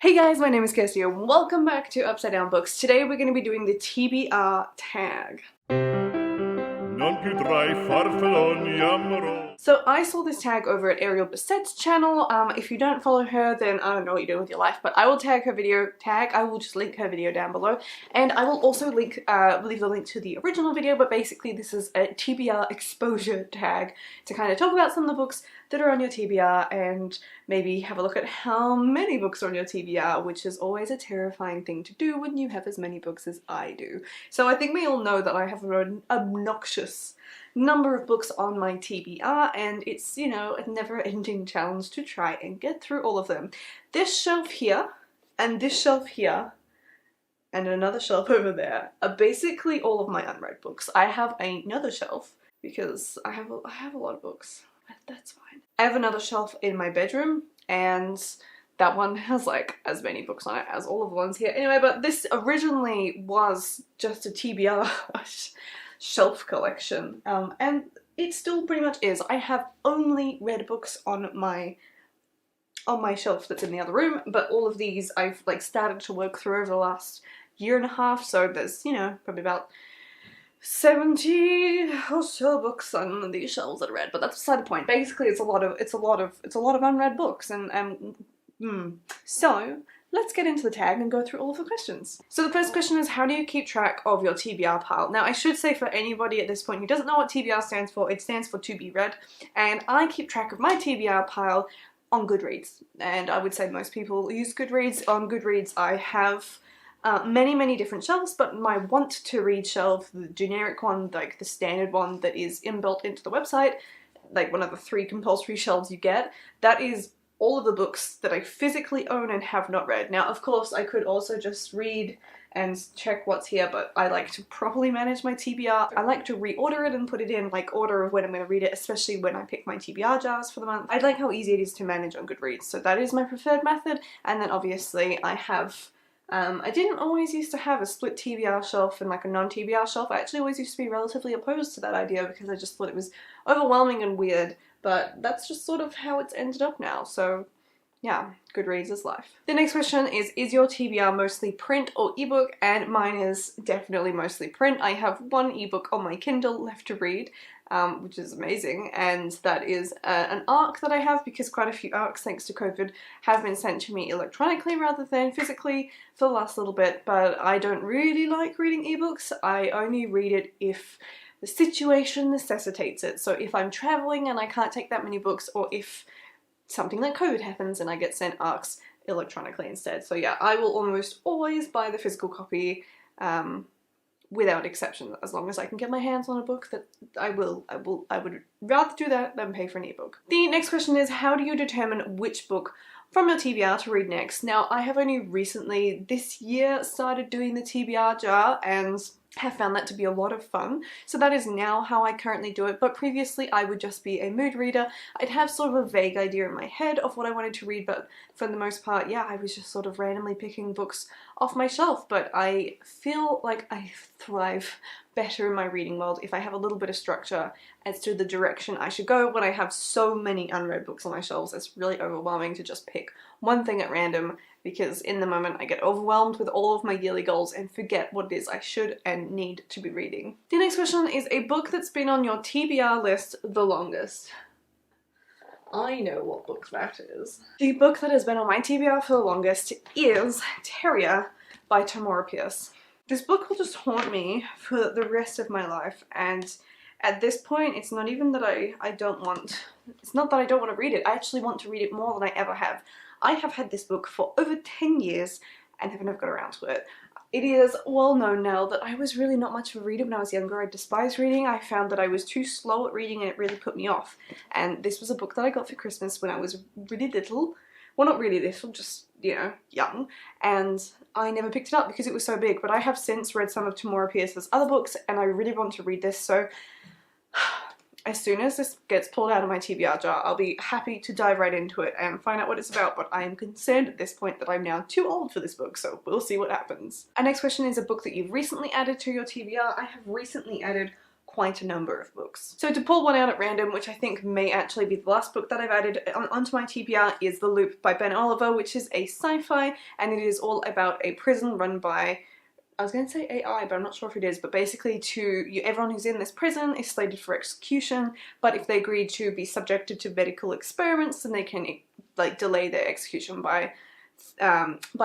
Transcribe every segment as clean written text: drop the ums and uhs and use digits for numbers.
Hey guys, my name is Kirsty and welcome back to Upside Down Books. Today we're going to be doing the TBR tag. So I saw this tag over at Ariel Bassett's channel. If you don't follow her, then I don't know what you're doing with your life, but I will tag her video tag. I will just link her video down below, and I will also leave the link to the original video, but basically this is a TBR exposure tag to kind of talk about some of the books that are on your TBR and maybe have a look at how many books are on your TBR, which is always a terrifying thing to do when you have as many books as I do. So I think we all know that I have an obnoxious number of books on my TBR, and it's, you know, a never-ending challenge to try and get through all of them. This shelf here, and this shelf here, and another shelf over there are basically all of my unread books. I have another shelf because I have a lot of books. That's fine. I have another shelf in my bedroom, and that one has like as many books on it as all of the ones here. Anyway, but this originally was just a TBR shelf collection, and it still pretty much is. I have only read books on my shelf that's in the other room, but all of these I've like started to work through over the last year and a half, so there's, you know, probably about 70 or so books on these shelves that are read, but that's beside the point. Basically, it's a lot of unread books, and so let's get into the tag and go through all of the questions. So the first question is, how do you keep track of your TBR pile? Now, I should say for anybody at this point who doesn't know what TBR stands for, it stands for to be read, and I keep track of my TBR pile on Goodreads, and I would say most people use Goodreads. On Goodreads, I have many different shelves, but my want to read shelf, the generic one, like the standard one that is inbuilt into the website, like one of the 3 compulsory shelves you get, that is all of the books that I physically own and have not read. Now, of course, I could also just read and check what's here, but I like to properly manage my TBR. I like to reorder it and put it in like order of when I'm going to read it, especially when I pick my TBR jars for the month. I like how easy it is to manage on Goodreads, so that is my preferred method. And then obviously I have I didn't always used to have a split TBR shelf and like a non-TBR shelf. I actually always used to be relatively opposed to that idea because I just thought it was overwhelming and weird, but that's just sort of how it's ended up now. So yeah, Goodreads is life. The next question is your TBR mostly print or ebook? And mine is definitely mostly print. I have one ebook on my Kindle left to read, which is amazing, and that is an ARC that I have because quite a few ARCs, thanks to COVID, have been sent to me electronically rather than physically for the last little bit, but I don't really like reading ebooks. I only read it if the situation necessitates it. So if I'm traveling and I can't take that many books, or if something like COVID happens and I get sent ARCs electronically instead. So yeah, I will almost always buy the physical copy without exception, as long as I can get my hands on a book. That I would rather do that than pay for an ebook. The next question is, how do you determine which book from your TBR to read next? Now, I have only recently this year started doing the TBR jar and have found that to be a lot of fun. So that is now how I currently do it, but previously I would just be a mood reader. I'd have sort of a vague idea in my head of what I wanted to read, but for the most part, yeah, I was just sort of randomly picking books off my shelf. But I feel like I thrive better in my reading world if I have a little bit of structure as to the direction I should go. When I have so many unread books on my shelves, it's really overwhelming to just pick one thing at random, because in the moment I get overwhelmed with all of my yearly goals and forget what it is I should and need to be reading. The next question is a book that's been on your TBR list the longest. I know what book that is. The book that has been on my TBR for the longest is Terrier by Tamora Pierce. This book will just haunt me for the rest of my life, and at this point it's not even that it's not that I don't want to read it. I actually want to read it more than I ever have. I have had this book for over 10 years and have never got around to it. It is well known now that I was really not much of a reader when I was younger. I despised reading. I found that I was too slow at reading and it really put me off. And this was a book that I got for Christmas when I was really little. Well, not really little, just, you know, young. And I never picked it up because it was so big. But I have since read some of Tamora Pierce's other books and I really want to read this. So as soon as this gets pulled out of my TBR jar, I'll be happy to dive right into it and find out what it's about, but I am concerned at this point that I'm now too old for this book, so we'll see what happens. Our next question is a book that you've recently added to your TBR. I have recently added quite a number of books. So to pull one out at random, which I think may actually be the last book that I've added onto my TBR, is The Loop by Ben Oliver, which is a sci-fi, and it is all about a prison run by, I was going to say AI, but I'm not sure if it is, but basically everyone who's in this prison is slated for execution, but if they agree to be subjected to medical experiments, then they can like delay their execution by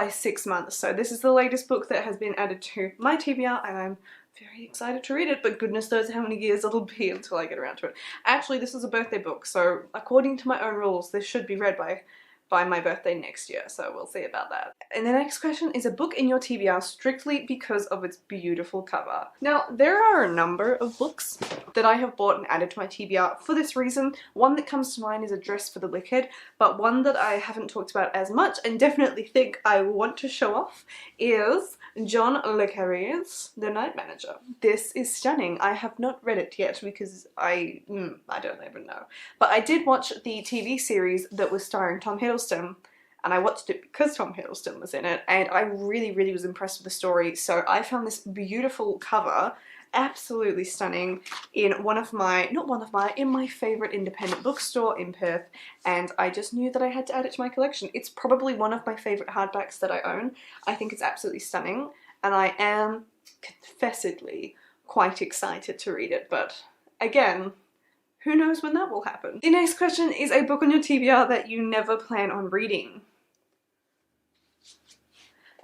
6 months. So this is the latest book that has been added to my TBR, and I'm very excited to read it, but goodness knows how many years it'll be until I get around to it. Actually, this is a birthday book, so according to my own rules, this should be read by my birthday next year, so we'll see about that. And the next question is a book in your TBR strictly because of its beautiful cover. Now, there are a number of books that I have bought and added to my TBR for this reason. One that comes to mind is A Dress for the Wicked, but one that I haven't talked about as much and definitely think I want to show off is John le Carré's The Night Manager. This is stunning. I have not read it yet because I don't even know. But I did watch the TV series that was starring Tom Hiddleston, and I watched it because Tom Hiddleston was in it, and I really, really was impressed with the story. So I found this beautiful cover, absolutely stunning, in my favourite independent bookstore in Perth, and I just knew that I had to add it to my collection. It's probably one of my favourite hardbacks that I own. I think it's absolutely stunning, and I am confessedly quite excited to read it, but again, who knows when that will happen. The next question is a book on your TBR that you never plan on reading.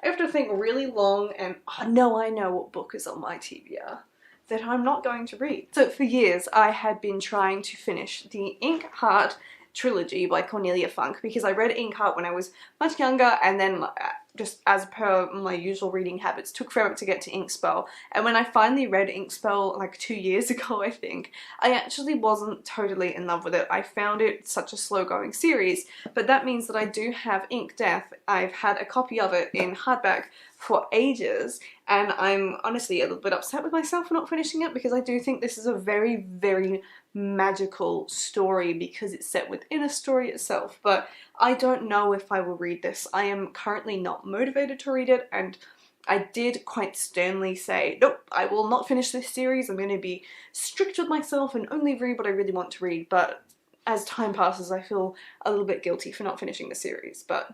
I have to think really long, and I know what book is on my TBR that I'm not going to read. So for years I had been trying to finish the Inkheart trilogy by Cornelia Funk because I read Inkheart when I was much younger, and then just as per my usual reading habits, took forever to get to Inkspell. And when I finally read Inkspell like 2 years ago, I think, I actually wasn't totally in love with it. I found it such a slow going series, but that means that I do have Ink Death. I've had a copy of it in hardback for ages, and I'm honestly a little bit upset with myself for not finishing it because I do think this is a very, very magical story because it's set within a story itself, but I don't know if I will read this. I am currently not motivated to read it, and I did quite sternly say, nope, I will not finish this series. I'm going to be strict with myself and only read what I really want to read, but as time passes I feel a little bit guilty for not finishing the series, but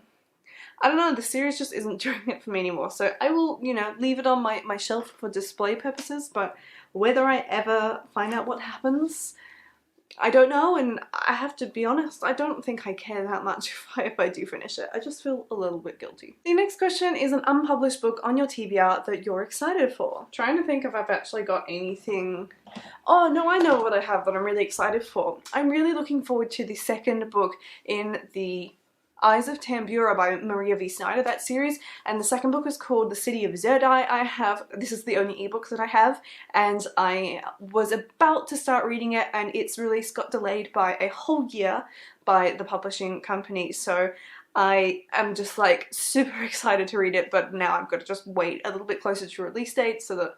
I don't know, the series just isn't doing it for me anymore, so I will, you know, leave it on my shelf for display purposes, but whether I ever find out what happens, I don't know, and I have to be honest, I don't think I care that much if I do finish it. I just feel a little bit guilty. The next question is an unpublished book on your TBR that you're excited for. Trying to think if I've actually got anything. Oh no, I know what I have that I'm really excited for. I'm really looking forward to the second book in the Eyes of Tambura by Maria V. Snyder, that series, and the second book is called The City of Zerdai. This is the only ebook that I have, and I was about to start reading it, and its release got delayed by a whole year by the publishing company, so I am just like super excited to read it, but now I've got to just wait a little bit closer to release date so that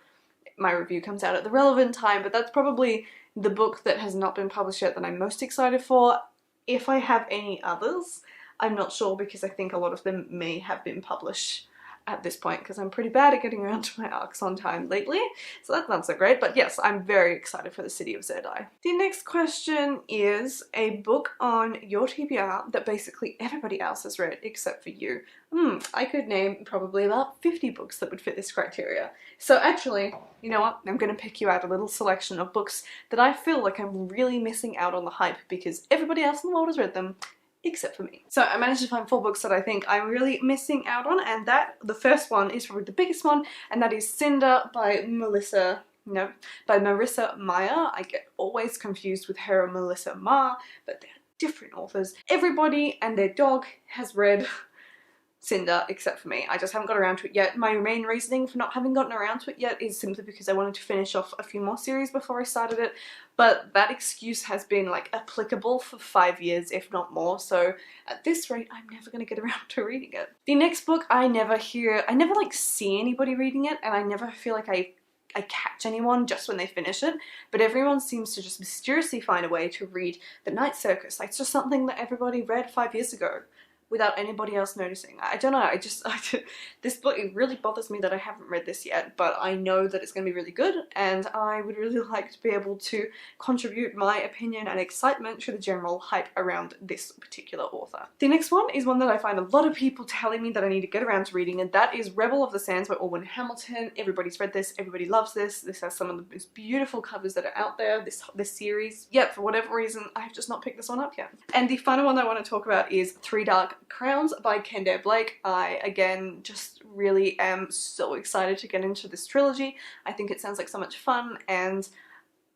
my review comes out at the relevant time, but that's probably the book that has not been published yet that I'm most excited for. If I have any others, I'm not sure because I think a lot of them may have been published at this point because I'm pretty bad at getting around to my arcs on time lately, so that's not so great, but yes, I'm very excited for The City of Zerdai. The next question is a book on your TBR that basically everybody else has read except for you. I could name probably about 50 books that would fit this criteria. So actually, you know what, I'm going to pick you out a little selection of books that I feel like I'm really missing out on the hype because everybody else in the world has read them except for me. So I managed to find 4 books that I think I'm really missing out on, and the first one is probably the biggest one, and that is Cinder by Marissa Meyer. I get always confused with her and Melissa Ma, but they're different authors. Everybody and their dog has read Cinder except for me. I just haven't got around to it yet. My main reasoning for not having gotten around to it yet is simply because I wanted to finish off a few more series before I started it, but that excuse has been like applicable for 5 years if not more, so at this rate I'm never going to get around to reading it. The next book I never like see anybody reading it, and I never feel like I catch anyone just when they finish it, but everyone seems to just mysteriously find a way to read The Night Circus. Like, it's just something that everybody read 5 years ago, without anybody else noticing. I don't know, this book, it really bothers me that I haven't read this yet, but I know that it's going to be really good, and I would really like to be able to contribute my opinion and excitement to the general hype around this particular author. The next one is one that I find a lot of people telling me that I need to get around to reading, and that is Rebel of the Sands by Orwin Hamilton. Everybody's read this, everybody loves this. This has some of the most beautiful covers that are out there, this series. Yet, for whatever reason, I've just not picked this one up yet. And the final one I want to talk about is Three Dark Crowns by Kendare Blake. I, again, just really am so excited to get into this trilogy. I think it sounds like so much fun, and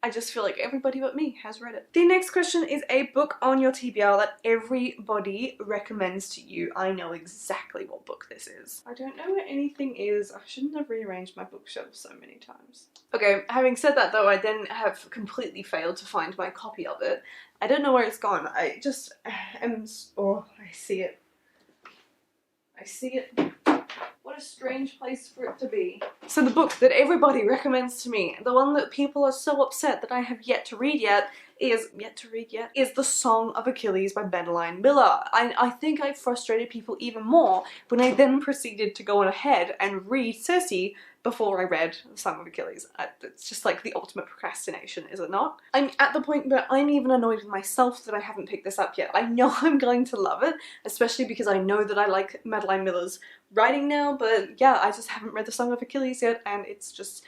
I just feel like everybody but me has read it. The next question is a book on your TBR that everybody recommends to you. I know exactly what book this is. I don't know where anything is. I shouldn't have rearranged my bookshelf so many times. Okay, having said that though, I then have completely failed to find my copy of it. I don't know where it's gone. I just am... oh, I see it. I see it. What a strange place for it to be. So the book that everybody recommends to me, the one that people are so upset that I have yet to read yet, is The Song of Achilles by Madeline Miller. I think I frustrated people even more when I then proceeded to go on ahead and read Circe before I read The Song of Achilles. It's just like the ultimate procrastination, is it not? I'm at the point where I'm even annoyed with myself that I haven't picked this up yet. I know I'm going to love it, especially because I know that I like Madeline Miller's writing now, but yeah, I just haven't read The Song of Achilles yet, and it's just...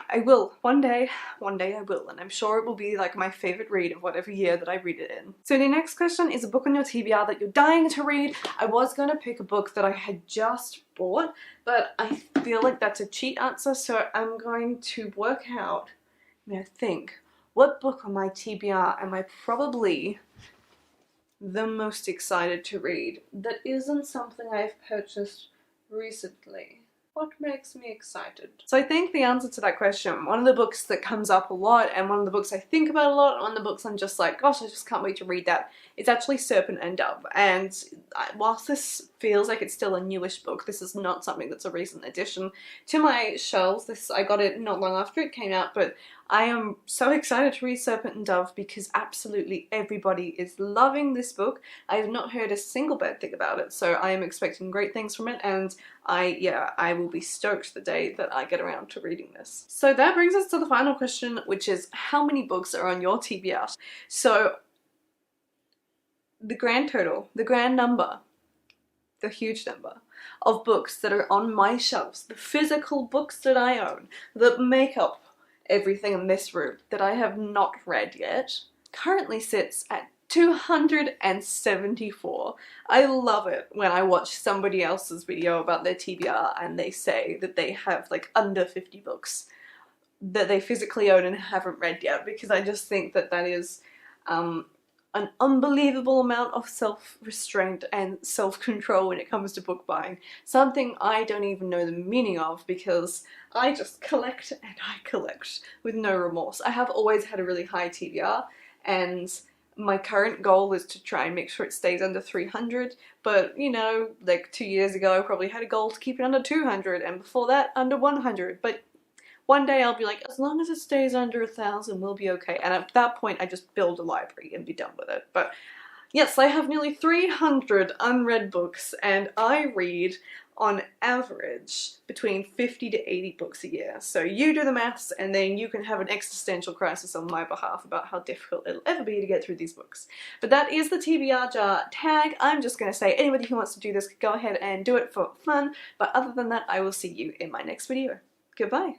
I will. One day I will, and I'm sure it will be like my favourite read of whatever year that I read it in. So the next question is a book on your TBR that you're dying to read. I was going to pick a book that I had just bought, but I feel like that's a cheat answer, so I'm going to work out, think, what book on my TBR am I probably the most excited to read that isn't something I've purchased recently? What makes me excited? So I think the answer to that question, one of the books that comes up a lot, and one of the books I think about a lot, one of the books I'm just like, gosh, I just can't wait to read that, is actually Serpent and Dove. And whilst this feels like it's still a newish book, this is not something that's a recent addition to my shelves. I got it not long after it came out, but I am so excited to read Serpent and Dove because absolutely everybody is loving this book. I have not heard a single bad thing about it, so I am expecting great things from it, and I will be stoked the day that I get around to reading this. So that brings us to the final question, which is how many books are on your TBR? So the grand total, the grand number, the huge number of books that are on my shelves, the physical books that I own, that make up everything in this room that I have not read yet, currently sits at 274. I love it when I watch somebody else's video about their TBR and they say that they have like under 50 books that they physically own and haven't read yet, because I just think that that is an unbelievable amount of self-restraint and self-control when it comes to book buying. Something I don't even know the meaning of because I just collect and I collect with no remorse. I have always had a really high TBR, and my current goal is to try and make sure it stays under 300, but you know, like 2 years ago I probably had a goal to keep it under 200, and before that under 100, but one day I'll be like, as long as it stays under 1,000, we'll be okay. And at that point, I just build a library and be done with it. But yes, I have nearly 300 unread books, and I read, on average, between 50 to 80 books a year. So you do the maths, and then you can have an existential crisis on my behalf about how difficult it'll ever be to get through these books. But that is the TBR jar tag. I'm just going to say anybody who wants to do this, go ahead and do it for fun. But other than that, I will see you in my next video. Goodbye.